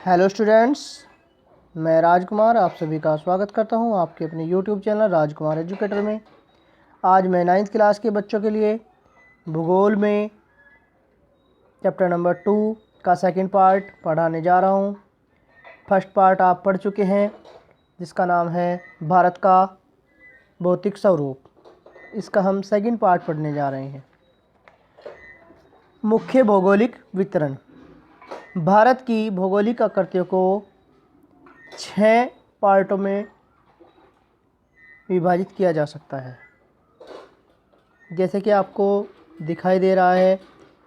Hello students, मैं राजकुमार आप सभी का स्वागत करता हूं आपके अपने यूट्यूब चैनल राजकुमार एजुकेटर में। आज मैं 9th क्लास के बच्चों के लिए भूगोल में चैप्टर नंबर 2 का सेकंड पार्ट पढ़ाने जा रहा हूं। फर्स्ट पार्ट आप पढ़ चुके हैं जिसका नाम है भारत का भौतिक स्वरूप। इसका हम सेकंड पार्ट पढ़ने जा रहे हैं। मुख्य भौगोलिक वितरण। भारत की भौगोलिक आकृतियों को 6 पार्टों में विभाजित किया जा सकता है। जैसे कि आपको दिखाई दे रहा है,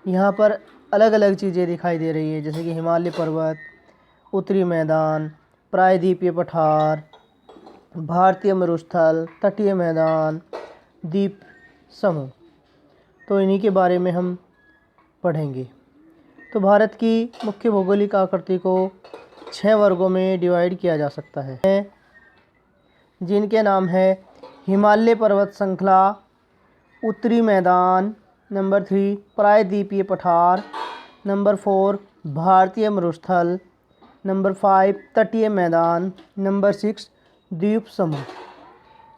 यहाँ पर अलग अलग चीज़ें दिखाई दे रही है, जैसे कि हिमालय पर्वत, उत्तरी मैदान, प्रायद्वीपीय पठार, भारतीय मरुस्थल, तटीय मैदान, द्वीप समूह। तो इन्हीं के बारे में हम पढ़ेंगे। तो भारत की मुख्य भौगोलिक आकृति को 6 वर्गों में डिवाइड किया जा सकता है, जिनके नाम है हिमालय पर्वत श्रृंखला, उत्तरी मैदान, नंबर 3 प्रायद्वीपीय पठार, नंबर 4 भारतीय मरुस्थल, नंबर 5 तटीय मैदान, नंबर 6 द्वीप समूह।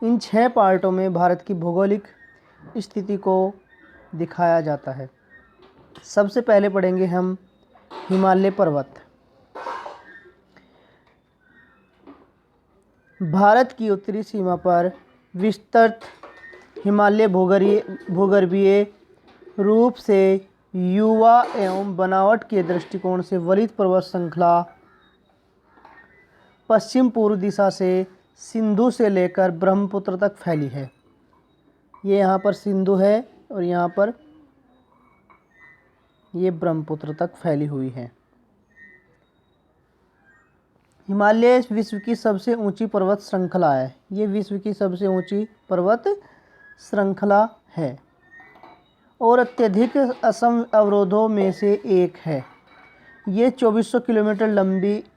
इन 6 पार्टों में भारत की भौगोलिक स्थिति को दिखाया जाता है। सबसे पहले पढ़ेंगे हम हिमालय पर्वत। भारत की उत्तरी सीमा पर विस्तृत हिमालय भूगर्भीय रूप से युवा एवं बनावट के दृष्टिकोण से वलित पर्वत श्रृंखला पश्चिम पूर्व दिशा से सिंधु से लेकर ब्रह्मपुत्र तक फैली है। ये यहाँ पर सिंधु है और यहाँ पर ये ब्रह्मपुत्र तक फैली हुई है। हिमालय विश्व की सबसे ऊंची पर्वत श्रृंखला है। ये विश्व की सबसे ऊंची पर्वत श्रृंखला है और अत्यधिक असम अवरोधों में से एक है। ये 2400 किलोमीटर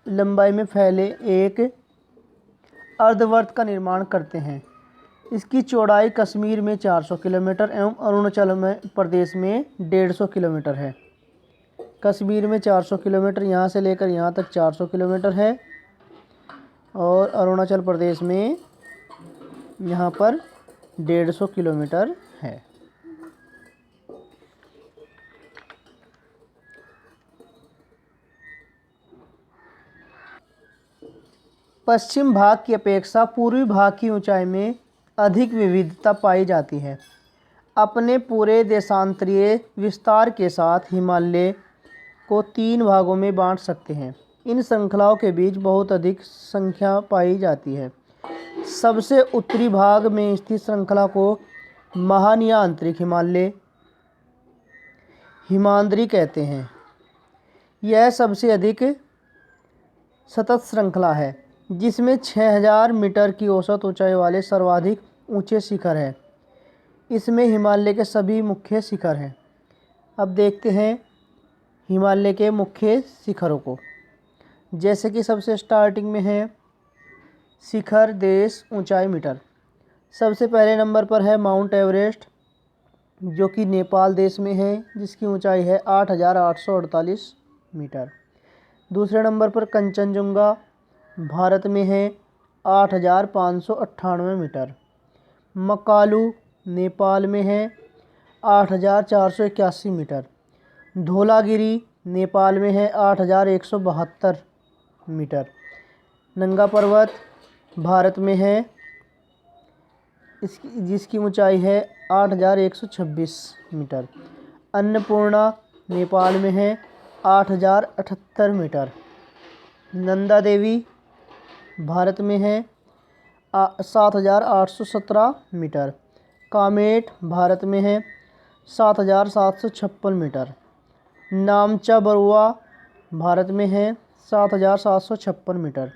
लंबाई में फैले एक अर्धवर्त का निर्माण करते हैं। इसकी चौड़ाई कश्मीर में 400 किलोमीटर एवं अरुणाचल प्रदेश में 150 किलोमीटर है। कश्मीर में 400 किलोमीटर, यहाँ से लेकर यहाँ तक 400 किलोमीटर है और अरुणाचल प्रदेश में यहाँ पर 150 किलोमीटर है। पश्चिम भाग की अपेक्षा पूर्वी भाग की ऊंचाई में अधिक विविधता पाई जाती है। अपने पूरे देशांतरीय विस्तार के साथ हिमालय को 3 भागों में बांट सकते हैं। इन श्रृंखलाओं के बीच बहुत अधिक संख्या पाई जाती है। सबसे उत्तरी भाग में स्थित श्रृंखला को महान आंतरिक हिमाद्री कहते हैं। यह सबसे अधिक सतत श्रृंखला है, जिसमें 6000 मीटर की औसत ऊंचाई वाले सर्वाधिक ऊंचे शिखर हैं। इसमें हिमालय के सभी मुख्य शिखर हैं। अब देखते हैं हिमालय के मुख्य शिखरों को। जैसे कि सबसे स्टार्टिंग में है शिखर देश ऊंचाई मीटर। सबसे पहले नंबर पर है माउंट एवरेस्ट, जो कि नेपाल देश में है, जिसकी ऊंचाई है 8848 मीटर। दूसरे नंबर पर कंचनजंगा भारत में है 8598 मीटर। मकालू नेपाल में है 8481 मीटर। धौलागिरी नेपाल में है 8172 मीटर। नंगा पर्वत भारत में है जिसकी ऊंचाई है 8126 मीटर। अन्नपूर्णा नेपाल में है 8078 मीटर। नंदा देवी भारत में है 7817 मीटर। कामेट भारत में है 7756 मीटर। नामचा बरुआ भारत में है 7756 मीटर।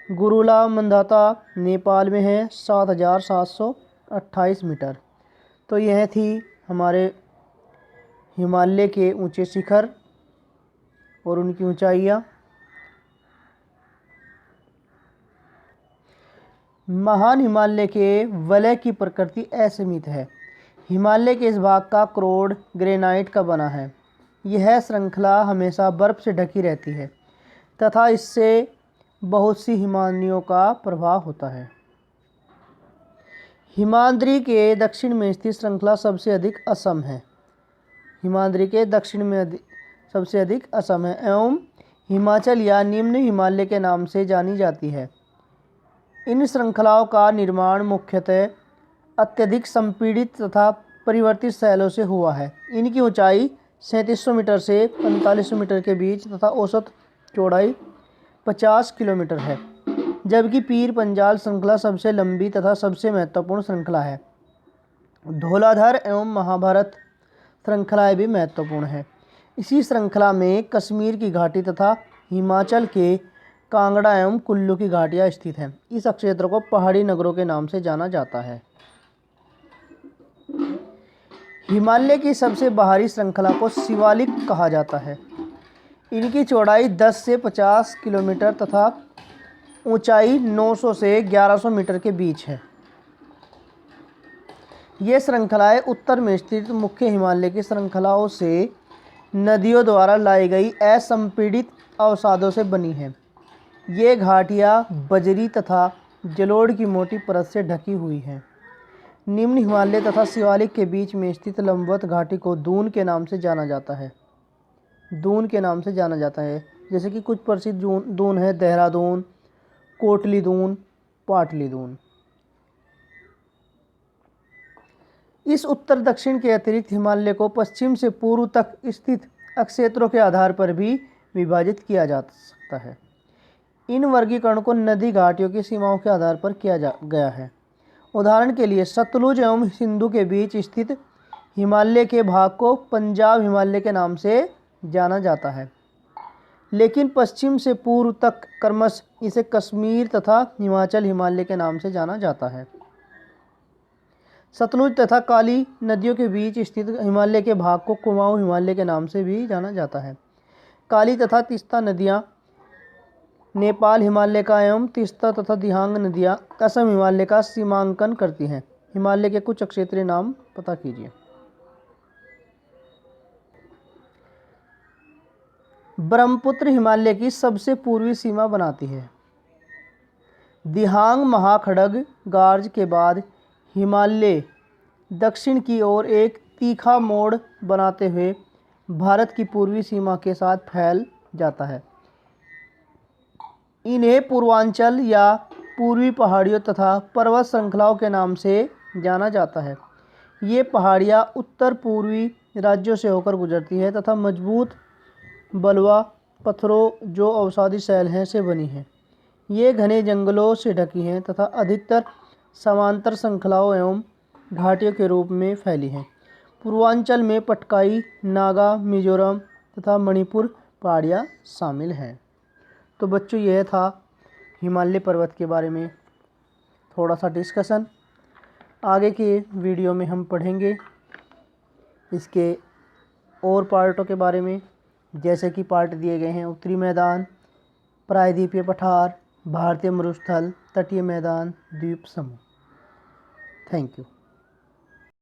गुरुला मंदाता नेपाल में है 7728 मीटर। तो यह थी हमारे हिमालय के ऊंचे शिखर और उनकी ऊंचाइयाँ। महान हिमालय के वलय की प्रकृति असीमित है। हिमालय के इस भाग का क्रोड ग्रेनाइट का बना है। यह श्रृंखला हमेशा बर्फ़ से ढकी रहती है तथा इससे बहुत सी हिमानियों का प्रभाव होता है। हिमाद्री के दक्षिण में स्थित श्रृंखला सबसे अधिक असम है। हिमाद्री के दक्षिण में सबसे अधिक असम है एवं हिमाचल या निम्न हिमालय के नाम से जानी जाती है। इन श्रृंखलाओं का निर्माण मुख्यतः अत्यधिक संपीड़ित तथा परिवर्तित शैलों से हुआ है। इनकी ऊंचाई 3700 मीटर से 4500 मीटर के बीच तथा औसत चौड़ाई 50 किलोमीटर है, जबकि पीर पंजाल श्रृंखला सबसे लंबी तथा सबसे महत्वपूर्ण श्रृंखला है। धौलाधर एवं महाभारत श्रृंखलाएँ भी महत्वपूर्ण है। इसी श्रृंखला में कश्मीर की घाटी तथा हिमाचल के कांगड़ा एवं कुल्लू की घाटियाँ स्थित हैं। इस क्षेत्र को पहाड़ी नगरों के नाम से जाना जाता है। हिमालय की सबसे बाहरी श्रृंखला को शिवालिक कहा जाता है। इनकी चौड़ाई 10 से 50 किलोमीटर तथा ऊंचाई 900 से 1100 मीटर के बीच है। ये श्रृंखलाएँ उत्तर में स्थित मुख्य हिमालय की श्रृंखलाओं से नदियों द्वारा लाई गई असंपीड़ित अवसादों से बनी हैं। ये घाटियाँ बजरी तथा जलोढ़ की मोटी परत से ढकी हुई हैं। निम्न हिमालय तथा शिवालिक के बीच में स्थित लंबवत घाटी को दून के नाम से जाना जाता है। दून के नाम से जाना जाता है, जैसे कि कुछ प्रसिद्ध दून है देहरादून, कोटली दून, पाटली दून। इस उत्तर दक्षिण के अतिरिक्त हिमालय को पश्चिम से पूर्व तक स्थित क्षेत्रों के आधार पर भी विभाजित किया जा सकता है। इन वर्गीकरण को नदी घाटियों की सीमाओं के आधार पर किया गया है। उदाहरण के लिए सतलुज एवं सिंधु के बीच स्थित हिमालय के भाग को पंजाब हिमालय के नाम से जाना जाता है, लेकिन पश्चिम से पूर्व तक क्रमशः इसे कश्मीर तथा हिमाचल हिमालय के नाम से जाना जाता है। सतलुज तथा काली नदियों के बीच स्थित हिमालय के भाग को कुमाऊं हिमालय के नाम से भी जाना जाता है। काली तथा तीस्ता नदियाँ नेपाल हिमालय का एवं तीस्ता तथा दिहांग नदियाँ असम हिमालय का सीमांकन करती हैं। हिमालय के कुछ क्षेत्रीय नाम पता कीजिए। ब्रह्मपुत्र हिमालय की सबसे पूर्वी सीमा बनाती है। दिहांग महाखड़ग गार्ज के बाद हिमालय दक्षिण की ओर एक तीखा मोड़ बनाते हुए भारत की पूर्वी सीमा के साथ फैल जाता है। इन्हें पूर्वांचल या पूर्वी पहाड़ियों तथा पर्वत श्रृंखलाओं के नाम से जाना जाता है। ये पहाड़ियाँ उत्तर पूर्वी राज्यों से होकर गुजरती है तथा मजबूत बलुआ पत्थरों जो अवसादी शैल हैं से बनी हैं। ये घने जंगलों से ढकी हैं तथा अधिकतर समांतर श्रृंखलाओं एवं घाटियों के रूप में फैली हैं। पूर्वांचल में पटकाई, नागा, मिजोरम तथा मणिपुर पहाड़ियाँ शामिल हैं। तो बच्चों, यह था हिमालय पर्वत के बारे में थोड़ा सा डिस्कशन। आगे के वीडियो में हम पढ़ेंगे इसके और पार्टों के बारे में, जैसे कि पार्ट दिए गए हैं उत्तरी मैदान, प्रायद्वीपीय पठार, भारतीय मरुस्थल, तटीय मैदान, द्वीप समूह। Thank you.